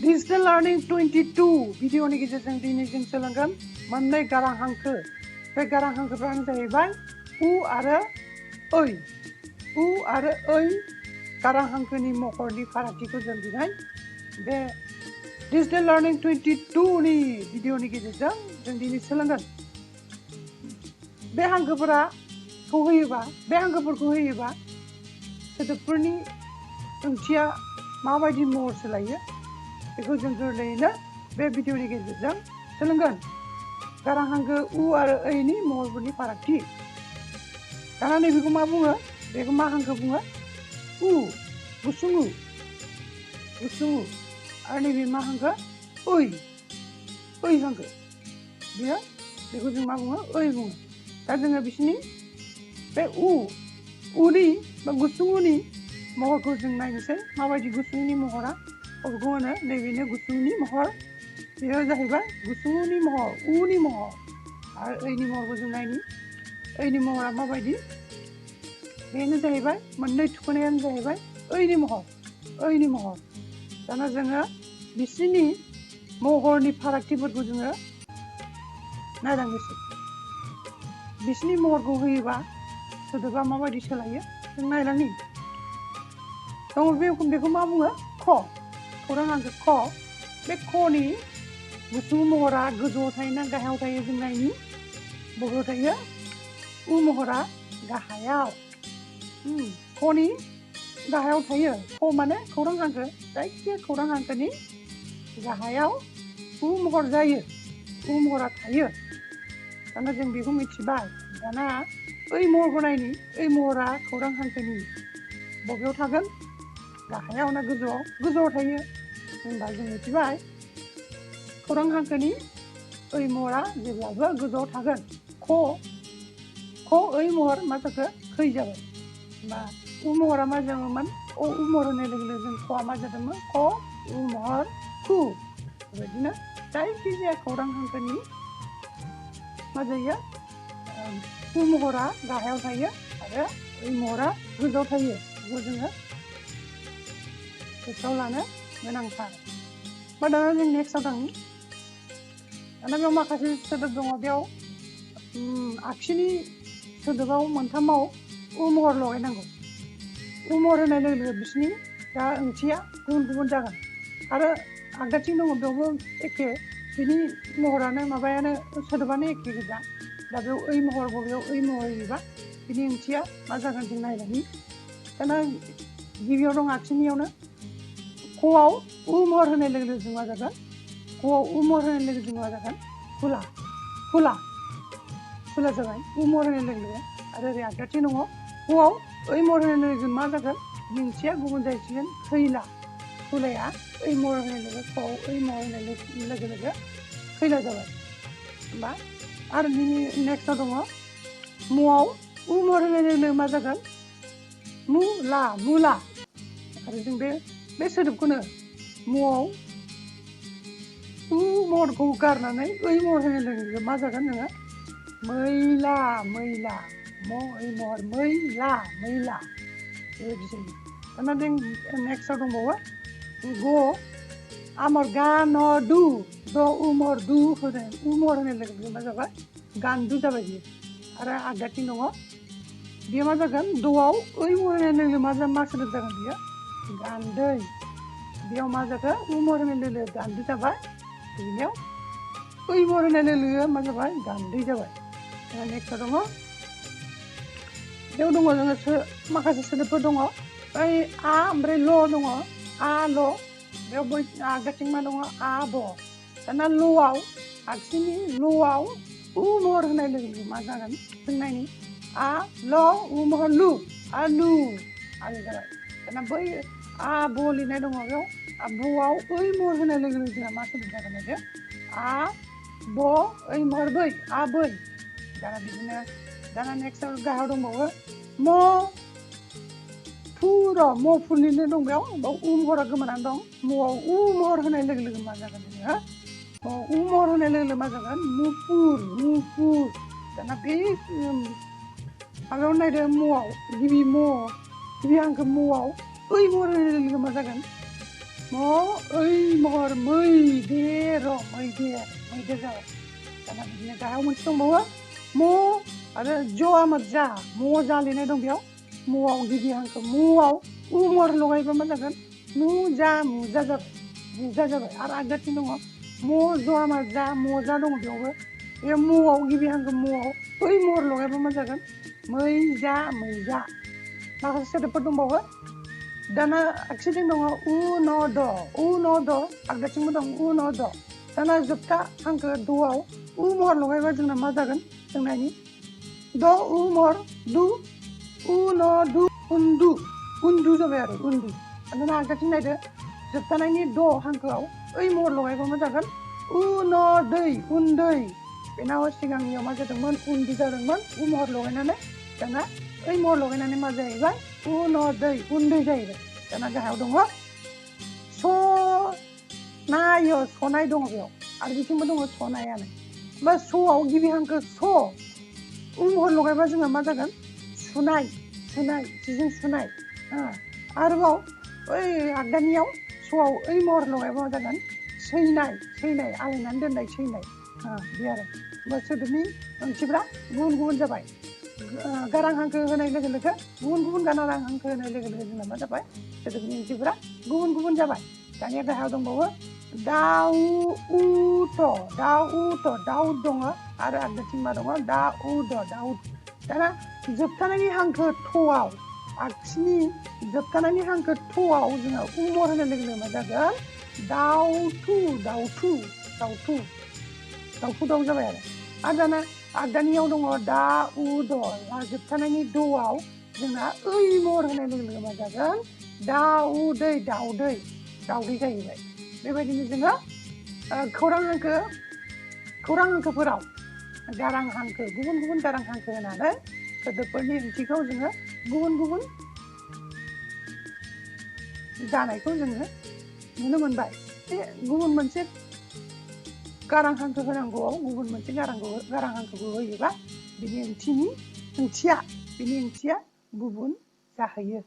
Digital Learning 22 भिडिअनि गेजेरजों दिनै जों सोलोंगोन मोननै गारां हांखो बे गारां हांखोफोरानो जाहैबाय उ आरो ओइ उ आरो ओइ गारां हांखोनि महरनि फारागथिखौ जों दिनै बे Digital Learning 22 नि भिडिअनि गेजेरजों जों दिनै सोलोंगोन बे हांखोफोरखौ होयोबा सोदोबफोरनि ओंथिया माबायदि महर सोलायो बेखौ जों गोरलैयैनो बे भिडिअनि गेजेरजों सोलोंगोन गारां हांखो उ आरो ओइनि महरफोरनि फारागथि दाना नैबेखौ मा बुङो बेखौ मा हांखो बुङो उ गुसुं उ आरो नैबे मा हांखो ओइ हांखो बेखौ जों मा बुङो ओइ बुङो दा जोङो बिसिनि बे उनि बा गुसुं उनि महरखौ जों नायनोसै माबायदि गुसुंनि महरा बेखौ होनो नैबेनो गुसुंनि महर बेयो जाहैबाय गुसुंनि महर उनि महर आरो ओइनि महरखौ जों नायनि ओइनि महरा माबायदि बेनो जाहैबाय मोननै थुखोनायानो जाहैबाय ओइनि महर दाना जोङो बिसिनि महरनि फारागथिफोरखौ जोङो नायलांनोसै बिसिनि महरखौ होयोबा सोदोबा माबायदि सोलायो जों नायलांनि दङ बेखौ मा बुङो ख खौरां हांखो ख बे खनि गुसुं महरा गोजौआव थायोना गाहायाव थायो जों नायनि बबेयाव थायो उ महरा गाहायाव खनि गाहायाव थायो ख माने खौरां हांखो जायखिजाया खौरां हांखोनि गाहायाव उ महर जायो उ महरा थायो दाना जों बेखौ मिथिबाय दाना ओइ महरखौ नायनि ओइ महरा खौरां हांखोनि बबेयाव थागोन गाहायाव ना गोजौआव थायो होनबा जों मिथिबाय खौरां हांखोनि ओइ महरा जेब्लाबो गोजौआव थागोन ख ओइ महर मा जाखो खै जाबाय होनबा उ महरा मा जादोंमोन उ महर होनाय लोगो लोगो जों खआ मा जादोंमोन ख उ महर खु बेबायदिनो जायखिजाया खौरां हांखोनि मा जायो उ महरा गाहायाव थायो आरो ओइ महरा गोजौआव थायो बेखौ जोङो गोसोआव लानो गोनांथार बा दाना जों नेक्स्टआव थांनि दाना बेयाव माखासे सोदोब दङ बेयाव आगसिनि सोदोबाव मोनथामाव उ महर लगायनांगौ उ महर होनाय लोगो लोगो बिसिनि दा ओंथिया गुबुन जागोन आरो आगदाथिं दङ बेयावबो एखे बिनि महरानो माबायानो सोदोबानो एखे गोजा दा बेयाव ओइ महर बबेयाव ओइ महर होयोबा बिनि ओंथिया मा जागोन जों नायलांनि दाना गिबियाव दं आगसिनियावनो खआव उ महर होनाय लोगो लोगो जों मा जागोन खआव उ महर होनाय लोगो जों मा जागोन खुला जाबाय उ महर होनाय लोगो लोगो आरो ओरै आगदाथिं दङ खआव ओइ महर होनाय लोगो मा जागोन बिनि ओंथिया गुबुन जाहैसिगोन खुलाया ओइ महर होनाय लोगो खआव ओइ महर होनाय लोगो लोगो खैला जाबाय होमबा आरो बिनि नेक्स्टआव दङ मुआव उ महर होनाय लोगो लोगो मा जागोन मुला आरो जों बे सोदोबखौनो मुआव उ महरखौ गारनानै ओइ महर होनाय लोगो लोगो मा जागोन नोङो मैला म ओइ महर मैला बेबायदि जायो दाना जों नेक्स्टआव दंबावो ग आमर गानदु द उ महर दु होनाय उ महर होनाय लोगो लोगो मा जाबाय गान्दु जाबाय बियो आरो आगदाथिं दङ बेयो मा जागोन दआव ओइ महर होनाय लोगो लोगो मा सोदोब जागोन बियो गान्दै बेयाव मा जाखो उ महर होनाय लोगो लोगो गान्दु जाबाय बेनियाव ओइ महर होनाय लोगो लोगो मा जाबाय गान्दै जाबाय नेक्स्टआव दङ बेयाव दङ जोङो माखासे सोदोबफोर दङ ओइ आ ओमफ्राय ल दङ आ ल बेयाव आगदाथिं मा दङ आ ब दाना लआव आगसिनि लआव उ महर होनाय लोगो लोगो मा जागोन जों नायनि आ ल उ महर लु आलु जाबाय दाना बै आ ब लिरनाय दङ बेयाव बआव ओइ महर होनाय लोगो लोगो जोंहा मा सोदोब जागोन बे आ ब ओइ महर बै आबै दाना बिदिनो दाना नेक्स्टआव गाहायाव दंबावो म फुर लिरनाय दं बेयाव उ महरा गोमानानै दं मआव उ महर होनाय लोगो लोगो मा जागोन जोङो उ महर होनाय लोगो लोगो मा जागोन मुफुर दाना बे माबायाव नायदो गिबि हांखो मआव ओइ महर होनाय लोगो लोगो मा जागोन ओइ महर मैदेर मैदेर मैदेर जाबाय दाना बिदिनो गाहायाव मोनसे दंबावो म आरो ज'आ मा जा म जा लिरनाय दं बेयाव मआव गिबि हांखो मआव उ महर लगायोबा मा जागोन मुजा जाबाय आरो आगदाथिं दङ म ज'आ मा जा मजा दङ बेयावबो बे मआव गिबि हांखो मआव ओइ महर लगायबा मा जागोन मैजा माखासे सोदोबफोर दंबावो दाना आगसिथिं दङ उ न द आगदाथिंबो दं उ न द दाना जोबथा हांखो द'आव उ महर लगायबा जोंना मा जागोन जोंनानि द उ महर दु उ न दु उन्दु जाबाय आरो उन्दु दाना आगदाथिं नायदो जोबथानायनि द हांखोआव ओइ महर लगायबा मा जागोन उ न दै उन्दै बेनाव सिगांनियाव मा जादोंमोन उन्दु जादोंमोन उ महर लगायनानै दाना ओइ महर लगायनानै मा जाहैबाय उ न दै उन्दै जाहैबाय दाना गाहायाव दङ सनाय दङ बेयाव आरो बिथिंबो दङ सनायानो बा स'आव गिबि हांखो स उ महर लगायबा जोंहा मा जागोन सुनाय जिजों सुनाय आरोबाव ओइ आगदानियाव स'आव ओइ महर लगायबा मा जागोन सैनाय आलायनानै दोननाय सैनाय बे आरो होमबा सोदोबनि ओंथिफ्रा गुबुन गुबुन जाबाय गारां हांखो होनाय लोगो लोगो गुबुन गारां हांखो होनाय लोगो लोगो जोंना मा जाबाय सोदोबनि ओंथिफ्रा गुबुन गुबुन जाबाय दानिया गाहायाव दंबावो दाउद दङ आरो आगदाथिं मा दङ दाउद दाना जोबथानायनि हांखो थ'आव आगसिनि जोबथानायनि हांखो थ'आव जोंहा उ महर होनाय लोगो लोगो मा जागोन दाउ जाबाय आरो दाना आगदानियाव दङ दाउद जोबथानायनि द'आव जोंना ओइ महर होनाय लोगो लोगो मा जागोन दाउदै जाहैबाय बेबायदिनो जोङो खौरां हांखोफोराव गारां हांखो गुबुन गारां हांखो होनानै सोदोबफोरनि ओंथिखौ जोङो गुबुन जानायखौ जोङो नुनो मोनबाय बे गुबुन मोनसे गारां हांखो होनांगौआव गुबुन मोनसे गारां हांखोखौ होयोबा बिनि ओंथिया गुबुन जाहैयो।